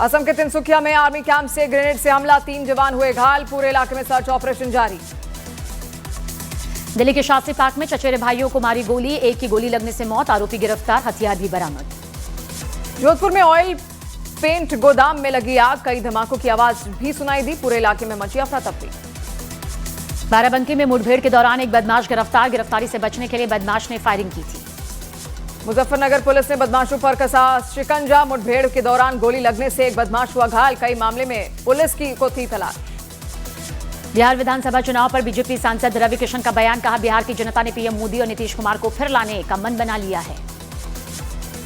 असम के तिनसुकिया में army camp से ग्रेनेड से हमला, 3 जवान हुए घायल, पूरे इलाके में सर्च ऑपरेशन जारी। दिल्ली के शास्त्री पार्क में चचेरे भाइयों को मारी गोली, एक की गोली लगने से मौत, आरोपी गिरफ्तार, हथियार भी बरामद। जोधपुर में ऑयल पेंट गोदाम में लगी आग, कई धमाकों की आवाज भी सुनाई दी, पूरे इलाके में मची अफरा तफरी। बाराबंकी में मुठभेड़ के दौरान एक बदमाश गिरफ्तार, गिरफ्तारी से बचने के लिए बदमाश ने फायरिंग की थी। मुजफ्फरनगर पुलिस ने बदमाशों पर कसा शिकंजा, मुठभेड़ के दौरान गोली लगने से एक बदमाश हुआ घायल, कई मामले में पुलिस को थी तलाश। बिहार विधानसभा चुनाव पर बीजेपी सांसद रवि किशन का बयान, कहा बिहार की जनता ने पीएम मोदी और नीतीश कुमार को फिर लाने का मन बना लिया है।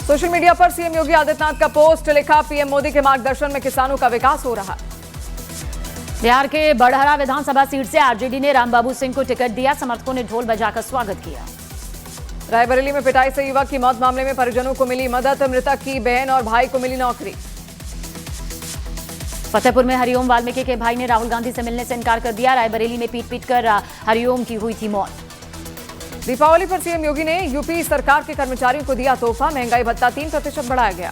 सोशल मीडिया पर सीएम योगी आदित्यनाथ का पोस्ट, लिखा पीएम मोदी के मार्गदर्शन में किसानों का विकास हो रहा। बिहार के बड़हरा विधानसभा सीट से आरजेडी ने रामबाबू सिंह को टिकट दिया, समर्थकों ने ढोल बजाकर स्वागत किया। रायबरेली में पिटाई से युवक की मौत मामले में परिजनों को मिली मदद, मृतक की बहन और भाई को मिली नौकरी। फतेहपुर में हरिओम वाल्मीकि के भाई ने राहुल गांधी से मिलने से इनकार कर दिया, रायबरेली में पीट कर हरिओम की हुई थी मौत। दीपावली पर सीएम योगी ने यूपी सरकार के कर्मचारियों को दिया तोहफा, महंगाई भत्ता 3% बढ़ाया गया।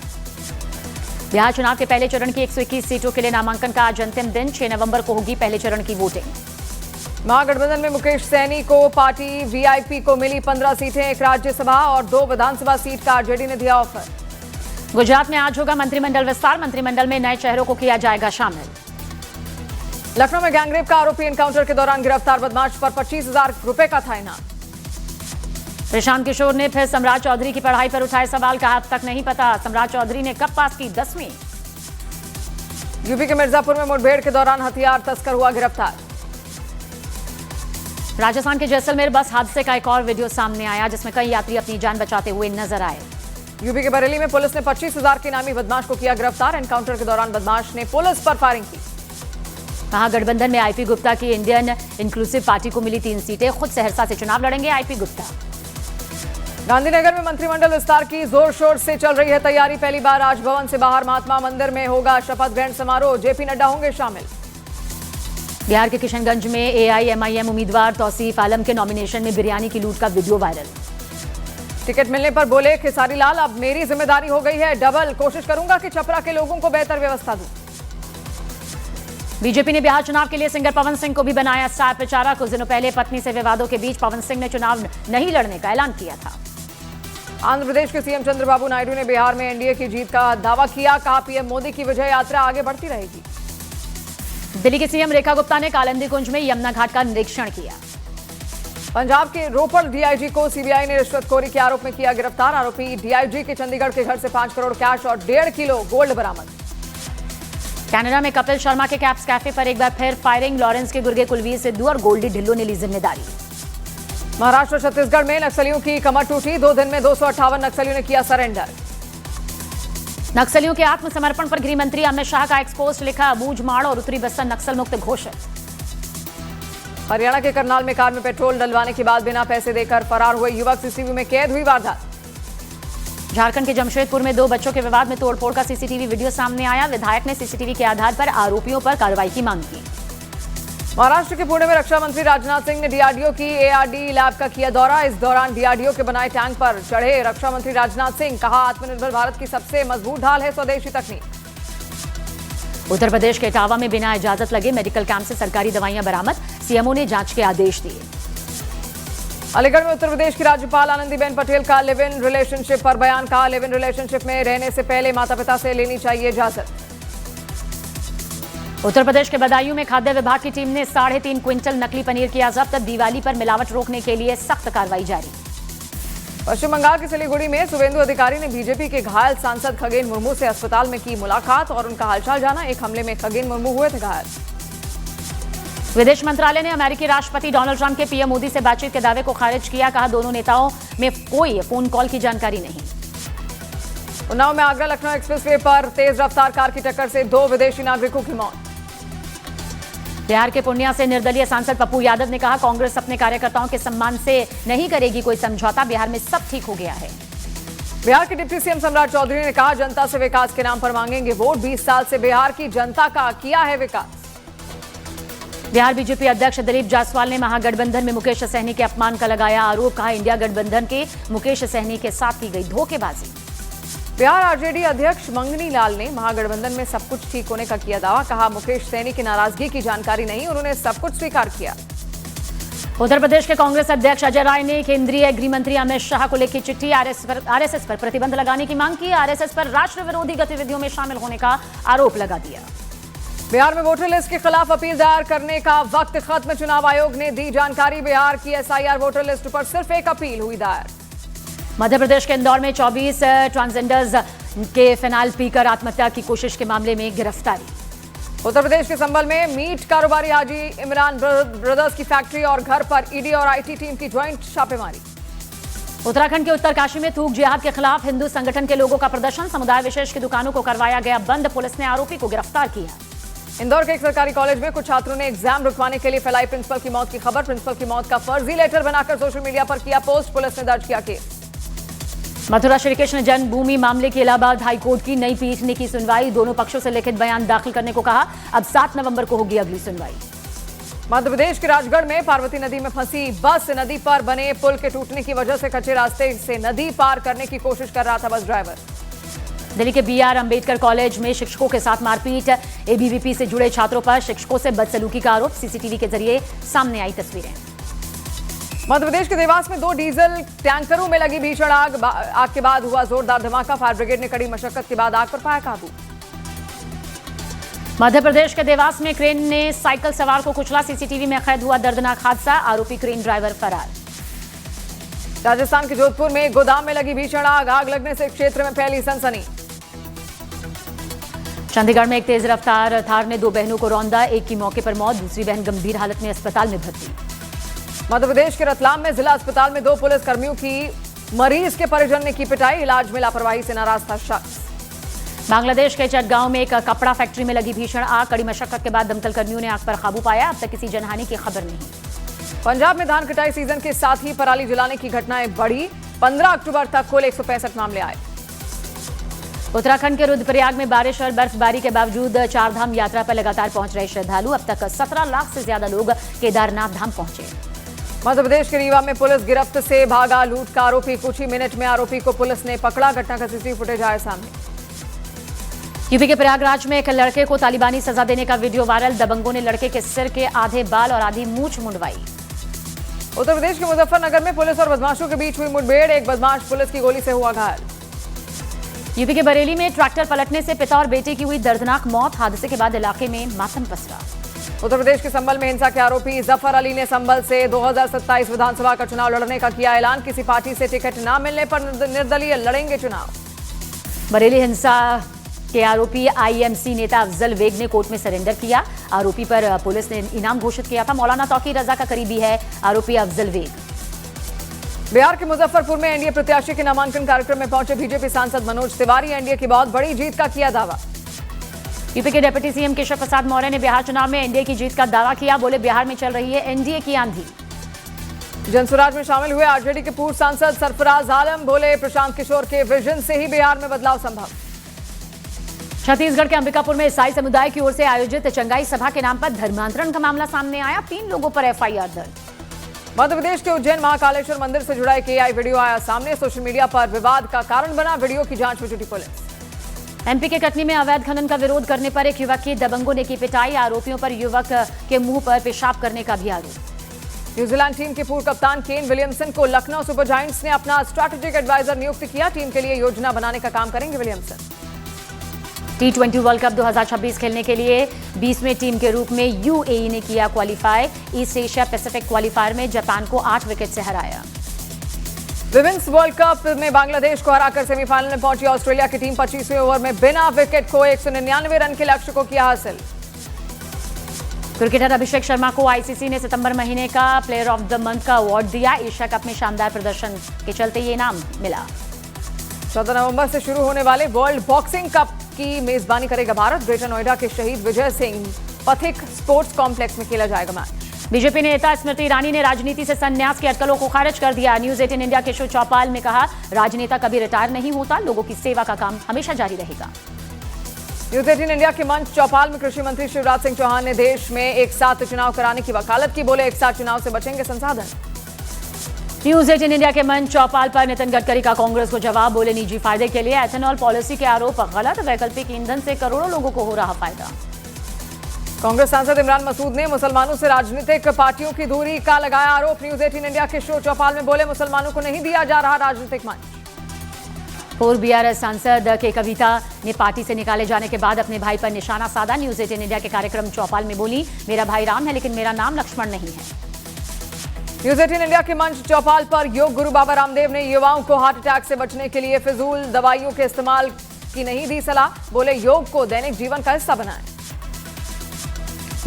बिहार चुनाव के पहले चरण की 121 सीटों के लिए नामांकन का आज अंतिम दिन, 6 नवंबर को होगी पहले चरण की वोटिंग। महागठबंधन में मुकेश सहनी को पार्टी वीआईपी को मिली 15 सीटें, एक राज्यसभा और 2 विधानसभा सीट का आरजेडी ने दिया ऑफर। गुजरात में आज होगा मंत्रिमंडल विस्तार, मंत्रिमंडल में नए चेहरों को किया जाएगा शामिल। लखनऊ में गैंगरेप का आरोपी एनकाउंटर के दौरान गिरफ्तार, बदमाश पर 25,000 रुपए का था इनाम। प्रशांत किशोर ने फिर सम्राट चौधरी की पढ़ाई पर उठाए सवाल, कहा अब तक नहीं पता सम्राट चौधरी ने कब पास की 10वीं। यूपी के मिर्जापुर में मुठभेड़ के दौरान हथियार तस्कर हुआ गिरफ्तार। राजस्थान के जैसलमेर बस हादसे का एक और वीडियो सामने आया, जिसमें कई यात्री अपनी जान बचाते हुए नजर आए। यूपी के बरेली में पुलिस ने 25,000 के इनामी बदमाश को किया गिरफ्तार, एनकाउंटर के दौरान बदमाश ने पुलिस पर फायरिंग की। महागठबंधन में आईपी गुप्ता की इंडियन इंक्लूसिव पार्टी को मिली 3 सीटें, खुद सहरसा से चुनाव लड़ेंगे आईपी गुप्ता। गांधीनगर में मंत्रिमंडल विस्तार की जोर शोर से चल रही है तैयारी, पहली बार राजभवन से बाहर महात्मा मंदिर में होगा शपथ ग्रहण समारोह, जेपी नड्डा होंगे शामिल। बिहार के किशनगंज में एआईएमआईएम उम्मीदवार तौसीफ आलम के नॉमिनेशन में बिरयानी की लूट का वीडियो वायरल। टिकट मिलने पर बोले खेसारी लाल, अब मेरी जिम्मेदारी हो गई है डबल, कोशिश करूंगा कि छपरा के लोगों को बेहतर व्यवस्था दूं। बीजेपी ने बिहार चुनाव के लिए सिंगर पवन सिंह को भी बनाया स्टार प्रचारक, कुछ दिनों पहले पत्नी से विवादों के बीच पवन सिंह ने चुनाव नहीं लड़ने का ऐलान किया था। आंध्र प्रदेश के सीएम चंद्रबाबू नायडू ने बिहार में एनडीए की जीत का दावा किया, कहा पीएम मोदी की विजय यात्रा आगे बढ़ती रहेगी। दिल्ली के सीएम रेखा गुप्ता ने कालिंदी कुंज में यमुना घाट का निरीक्षण किया। पंजाब के रोपड़ डीआईजी को सीबीआई ने रिश्वतखोरी के आरोप में किया गिरफ्तार, आरोपी डीआईजी के चंडीगढ़ के घर से 5 करोड़ कैश और 1.5 किलो गोल्ड बरामद। कनाडा में कपिल शर्मा के कैप्स कैफे पर एक बार फिर फायरिंग, लॉरेंस के गुर्गे कुलवीर सिद्धू और गोल्डी ढिल्लों ने ली जिम्मेदारी। महाराष्ट्र और छत्तीसगढ़ में नक्सलियों की कमर टूटी, 2 दिन में 258 नक्सलियों ने किया सरेंडर। नक्सलियों के आत्मसमर्पण पर गृह मंत्री अमित शाह का एक्सपोस्ट, लिखा बूझमाड़ और उत्तरी बस्तर नक्सल मुक्त घोषित। हरियाणा के करनाल में कार में पेट्रोल डलवाने के बाद बिना पैसे देकर फरार हुए युवक, सीसीटीवी में कैद हुई वारदात। झारखंड के जमशेदपुर में 2 बच्चों के विवाद में तोड़फोड़ का सीसीटीवी वीडियो सामने आया, विधायक ने सीसीटीवी के आधार पर आरोपियों पर कार्रवाई की मांग की। महाराष्ट्र के पुणे में रक्षा मंत्री राजनाथ सिंह ने डीआरडीओ की एआरडी लैब का किया दौरा, इस दौरान डीआरडीओ के बनाए टैंक पर चढ़े रक्षा मंत्री राजनाथ सिंह, कहा आत्मनिर्भर भारत की सबसे मजबूत ढाल है स्वदेशी तकनीक। उत्तर प्रदेश के इटावा में बिना इजाजत लगे मेडिकल कैंप से सरकारी दवाइयां बरामद, सीएमओ ने जांच के आदेश दिए। अलीगढ़ में उत्तर प्रदेश की राज्यपाल आनंदीबेन पटेल का लिव इन रिलेशनशिप पर बयान, कहा लिव इन रिलेशनशिप में रहने से पहले माता पिता से लेनी चाहिए इजाजत। उत्तर प्रदेश के बदायूं में खाद्य विभाग की टीम ने 3.5 क्विंटल नकली पनीर किया जब्त, दिवाली पर मिलावट रोकने के लिए सख्त कार्रवाई जारी। पश्चिम बंगाल के सिलीगुड़ी में शुभेंदु अधिकारी ने बीजेपी के घायल सांसद खगेन मुर्मू से अस्पताल में की मुलाकात और उनका हालचाल जाना, एक हमले में खगेन मुर्मू हुए थे घायल। विदेश मंत्रालय ने अमेरिकी राष्ट्रपति डोनाल्ड ट्रंप के पीएम मोदी से बातचीत के दावे को खारिज किया, कहा दोनों नेताओं में कोई फोन कॉल की जानकारी नहीं। उन्नाव में आगरा लखनऊ एक्सप्रेसवे पर तेज रफ्तार कार की टक्कर से 2 विदेशी नागरिकों की मौत। बिहार के पूर्णिया से निर्दलीय सांसद पप्पू यादव ने कहा कांग्रेस अपने कार्यकर्ताओं के सम्मान से नहीं करेगी कोई समझौता, बिहार में सब ठीक हो गया है। बिहार के डिप्टी सीएम सम्राट चौधरी ने कहा जनता से विकास के नाम पर मांगेंगे वोट, 20 साल से बिहार की जनता का किया है विकास। बिहार बीजेपी अध्यक्ष दिलीप जायसवाल ने महागठबंधन में मुकेश सहनी के अपमान का लगाया आरोप, कहा इंडिया गठबंधन के मुकेश सहनी के साथ की गई धोखेबाजी। बिहार आरजेडी अध्यक्ष मंगनी लाल ने महागठबंधन में सब कुछ ठीक होने का किया दावा। कहा, मुकेश सैनी की नाराजगी की जानकारी नहीं, उन्होंने सब कुछ स्वीकार किया। उत्तर प्रदेश के कांग्रेस अध्यक्ष अजय राय ने केंद्रीय गृह मंत्री अमित शाह को लिखी चिट्ठी, आरएसएस पर प्रतिबंध लगाने की मांग की। आरएसएस पर राष्ट्र विरोधी गतिविधियों में शामिल होने का आरोप लगा दिया। बिहार में वोटर लिस्ट के खिलाफ अपील दायर करने का वक्त खत्म, चुनाव आयोग ने दी जानकारी। बिहार की एसआईआर वोटर लिस्ट पर सिर्फ एक अपील हुई दायर। मध्य प्रदेश के इंदौर में 24 ट्रांसजेंडर्स के फिनाइल पीकर आत्महत्या की कोशिश के मामले में गिरफ्तारी। उत्तर प्रदेश के संभल में मीट कारोबारी हाजी इमरान ब्रदर्स की फैक्ट्री और घर पर ईडी और आईटी टीम की ज्वाइंट छापेमारी। उत्तराखंड के उत्तरकाशी में थूक जिहाद के खिलाफ हिंदू संगठन के लोगों का प्रदर्शन, समुदाय विशेष की दुकानों को करवाया गया बंद, पुलिस ने आरोपी को गिरफ्तार किया। इंदौर के एक सरकारी कॉलेज में कुछ छात्रों ने एग्जाम रुकवाने के लिए फैलाई प्रिंसिपल की मौत की खबर। प्रिंसिपल की मौत का फर्जी लेटर बनाकर सोशल मीडिया पर किया पोस्ट, पुलिस ने दर्ज किया केस। मथुरा श्री कृष्ण जन्मभूमि मामले की इलाहाबाद हाईकोर्ट की नई पीठ ने की सुनवाई, दोनों पक्षों से लिखित बयान दाखिल करने को कहा। अब 7 नवंबर को होगी अगली सुनवाई। मध्य प्रदेश के राजगढ़ में पार्वती नदी में फंसी बस, नदी पर बने पुल के टूटने की वजह से कच्चे रास्ते से नदी पार करने की कोशिश कर रहा था बस ड्राइवर। दिल्ली के बीआर अंबेडकर कॉलेज में शिक्षकों के साथ मारपीट, एबीवीपी से जुड़े छात्रों पर शिक्षकों से बदसलूकी का आरोप, सीसीटीवी के जरिए सामने आई तस्वीरें। मध्य प्रदेश के देवास में 2 डीजल टैंकरों में लगी भीषण आग के बाद हुआ जोरदार धमाका। फायर ब्रिगेड ने कड़ी मशक्कत के बाद आग पर पाया काबू। मध्य प्रदेश के देवास में क्रेन ने साइकिल सवार को कुचला, सीसीटीवी में कैद हुआ दर्दनाक हादसा, आरोपी क्रेन ड्राइवर फरार। राजस्थान के जोधपुर में गोदाम में लगी भीषण आग लगने से क्षेत्र में फैली सनसनी। चंडीगढ़ में एक तेज रफ्तार थार ने 2 बहनों को रौंदा, एक की मौके पर मौत, दूसरी बहन गंभीर हालत में अस्पताल में भर्ती। मध्य प्रदेश के रतलाम में जिला अस्पताल में 2 पुलिस कर्मियों की मरीज के परिजन ने की पिटाई, इलाज में लापरवाही से नाराज था शख्स। बांग्लादेश के चटगांव में एक कपड़ा फैक्ट्री में लगी भीषण आग, कड़ी मशक्कत के बाद दमकल कर्मियों ने आग पर काबू पाया, अब तक किसी जनहानि की खबर नहीं। पंजाब में धान कटाई सीजन के साथ ही पराली जलाने की घटनाएं बढ़ी, 15 अक्टूबर तक कुल 165 मामले आए। उत्तराखंड के रुद्रप्रयाग में बारिश और बर्फबारी के बावजूद चारधाम यात्रा पर लगातार पहुंच रहे श्रद्धालु, अब तक 17 लाख से ज्यादा लोग केदारनाथ धाम पहुंचे। मध्य प्रदेश के रीवा में पुलिस गिरफ्त से भागा लूट का आरोपी, कुछ ही मिनट में आरोपी को पुलिस ने पकड़ा, घटना का सीसीटीवी फुटेज आया सामने। यूपी के प्रयागराज में एक लड़के को तालिबानी सजा देने का वीडियो वायरल, दबंगों ने लड़के के सिर के आधे बाल और आधी मूंछ मुंडवाई। उत्तर प्रदेश के मुजफ्फरनगर में पुलिस और बदमाशों के बीच हुई मुठभेड़, एक बदमाश पुलिस की गोली से हुआ घायल। यूपी के बरेली में ट्रैक्टर पलटने से पिता और बेटे की हुई दर्दनाक मौत, हादसे के बाद इलाके में मातम पसरा। उत्तर प्रदेश के संभल में हिंसा के आरोपी जफर अली ने संभल से 2027 विधानसभा का चुनाव लड़ने का किया ऐलान, किसी पार्टी से टिकट न मिलने पर निर्दलीय लड़ेंगे चुनाव। बरेली हिंसा के आरोपी आईएमसी नेता अफजल वेग ने कोर्ट में सरेंडर किया, आरोपी पर पुलिस ने इनाम घोषित किया था। मौलाना तौकीर रजा का करीबी है आरोपी अफजल वेग। बिहार के मुजफ्फरपुर में एनडीए प्रत्याशी के नामांकन कार्यक्रम में पहुंचे बीजेपी सांसद मनोज तिवारी, एनडीए की बहुत बड़ी जीत का किया दावा। यूपी के डिप्टी सीएम केशव प्रसाद मौर्य ने बिहार चुनाव में एनडीए की जीत का दावा किया, बोले बिहार में चल रही है एनडीए की आंधी। जनसुराज में शामिल हुए आरजेडी के पूर्व सांसद सरफराज आलम, बोले प्रशांत किशोर के विजन से ही बिहार में बदलाव संभव। छत्तीसगढ़ के अंबिकापुर में ईसाई समुदाय की ओर से आयोजित चंगाई सभा के नाम पर धर्मांतरण का मामला सामने आया, 3 लोगों पर एफआईआर दर्ज। मध्य प्रदेश के उज्जैन महाकालेश्वर मंदिर से जुड़ा एक एआई वीडियो आया सामने, सोशल मीडिया पर विवाद का कारण बना, वीडियो की जांच में जुटी पुलिस। एमपी के कटनी में अवैध खनन का विरोध करने पर एक युवक की दबंगों ने की पिटाई, आरोपियों पर युवक के मुंह पर पेशाब करने का भी आरोप। न्यूजीलैंड टीम के पूर्व कप्तान केन विलियमसन को लखनऊ सुपर जायंट्स ने अपना स्ट्रैटेजिक एडवाइजर नियुक्त किया, टीम के लिए योजना बनाने का काम करेंगे विलियमसन। T20 वर्ल्ड कप 2026 खेलने के लिए 20वें टीम के रूप में यूएई ने किया qualify, east Asia Pacific qualifier में जापान को 8 विकेट से हराया। विमेंस वर्ल्ड कप में बांग्लादेश को हराकर सेमीफाइनल में पहुंची ऑस्ट्रेलिया की टीम, 25वें ओवर में बिना विकेट को 199 रन के लक्ष्य को किया हासिल। क्रिकेटर अभिषेक शर्मा को आईसीसी ने सितंबर महीने का प्लेयर ऑफ द मंथ का अवार्ड दिया, एशिया कप में शानदार प्रदर्शन के चलते ये इनाम मिला। 14 नवंबर से शुरू होने वाले वर्ल्ड बॉक्सिंग कप की मेजबानी करेगा भारत, ग्रेटर नोएडा के शहीद विजय सिंह पथिक स्पोर्ट्स कॉम्प्लेक्स में खेला जाएगा मैच। बीजेपी नेता स्मृति ईरानी ने राजनीति से संन्यास की अटकलों को खारिज कर दिया, न्यूज 18 इंडिया के शो चौपाल में कहा, राजनेता कभी रिटायर नहीं होता, लोगों की सेवा का काम हमेशा जारी रहेगा। न्यूज 18 इंडिया के मंच चौपाल में कृषि मंत्री शिवराज सिंह चौहान ने देश में एक साथ चुनाव कराने की वकालत की, बोले एक साथ चुनाव से बचेंगे संसाधन। न्यूज 18 इंडिया के मंच चौपाल पर नितिन गडकरी का कांग्रेस को जवाब, बोले निजी फायदे के लिए एथेनॉल पॉलिसी के आरोप गलत, वैकल्पिक ईंधन से करोड़ों लोगों को हो रहा फायदा। कांग्रेस सांसद इमरान मसूद ने मुसलमानों से राजनीतिक पार्टियों की दूरी का लगाया आरोप। न्यूज 18 इंडिया के शो चौपाल में बोले मुसलमानों को नहीं दिया जा रहा राजनीतिक मंच। पूर्व बीआरएस सांसद के कविता ने पार्टी से निकाले जाने के बाद अपने भाई पर निशाना साधा। न्यूज 18 इंडिया के कार्यक्रम चौपाल में बोली, मेरा भाई राम है लेकिन मेरा नाम लक्ष्मण नहीं है। न्यूज 18 इंडिया के मंच चौपाल पर योग गुरु बाबा रामदेव ने युवाओं को हार्ट अटैक से बचने के लिए फिजूल दवाइयों के इस्तेमाल की नहीं दी सलाह, बोले योग को दैनिक जीवन का हिस्सा बनाएं।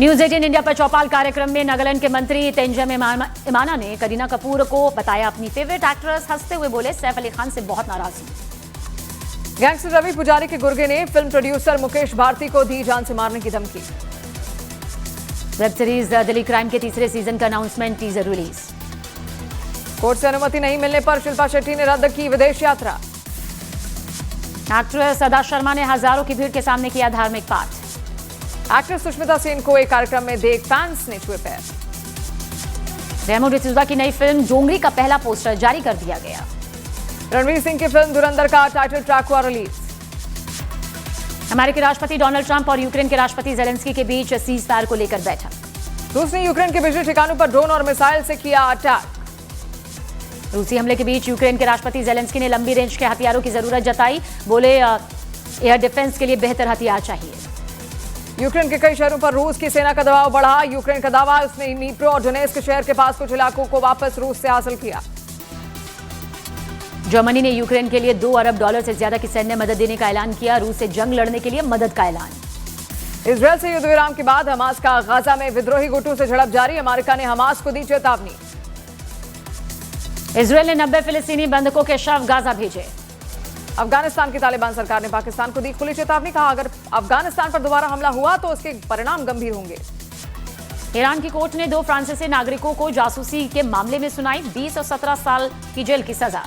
न्यूज 18 इंडिया पर चौपाल कार्यक्रम में नागालैंड के मंत्री तेंजम इमाना ने करीना कपूर को बताया अपनी फेवरेट एक्ट्रेस। हंसते हुए बोले, सैफ अली खान से बहुत नाराज हूं। गैंगस्टर रवि पुजारी के गुर्गे ने फिल्म प्रोड्यूसर मुकेश भारती को दी जान से मारने की धमकी। वेब सीरीज दिल्ली क्राइम के तीसरे सीजन का अनाउंसमेंट, टीजर रिलीज। कोर्ट से अनुमति नहीं मिलने पर शिल्पा शेट्टी ने रद्द की विदेश यात्रा। एक्ट्रेस अदा शर्मा ने हजारों की भीड़ के सामने किया धार्मिक पाठ। एक्ट्रेस सुष्मिता सेन को एक कार्यक्रम में देख फैंस ने छुए पैर। रेमो डिसूजा की नई फिल्म डोंगरी का पहला पोस्टर जारी कर दिया गया। रणवीर सिंह की फिल्म धुरंधर का टाइटल ट्रैक हुआ रिलीज। अमेरिकी राष्ट्रपति डोनाल्ड ट्रंप और यूक्रेन के राष्ट्रपति जेलेंस्की के बीच सीज फायर को लेकर बैठक। रूस ने यूक्रेन के बिजली ठिकानों पर ड्रोन और मिसाइल से किया अटैक। रूसी हमले के बीच यूक्रेन के राष्ट्रपति जेलेंस्की ने लंबी रेंज के हथियारों की जरूरत जताई, बोले एयर डिफेंस के लिए बेहतर हथियार चाहिए। यूक्रेन के कई शहरों पर रूस की सेना का दबाव बढ़ा। यूक्रेन का दावा, उसने नीप्रो और डोनेस्क शहर के पास कुछ इलाकों को वापस रूस से हासिल किया। जर्मनी ने यूक्रेन के लिए $2 अरब से ज्यादा की सैन्य मदद देने का ऐलान किया। रूस से जंग लड़ने के लिए मदद का ऐलान। इजरायल से युद्ध विराम के बाद हमास का गाजा में विद्रोही गुटों से झड़प जारी। अमेरिका ने हमास को दी चेतावनी। इजरायल ने 90 फिलिस्तीनी बंधकों के शव गाजा भेजे। अफगानिस्तान की तालिबान सरकार ने पाकिस्तान को दी खुली चेतावनी। कहा, अगर अफगानिस्तान पर दोबारा हमला हुआ तो उसके परिणाम गंभीर होंगे। ईरान की कोर्ट ने 2 फ्रांसीसी नागरिकों को जासूसी के मामले में सुनाई 20 और 17 साल की जेल की सजा।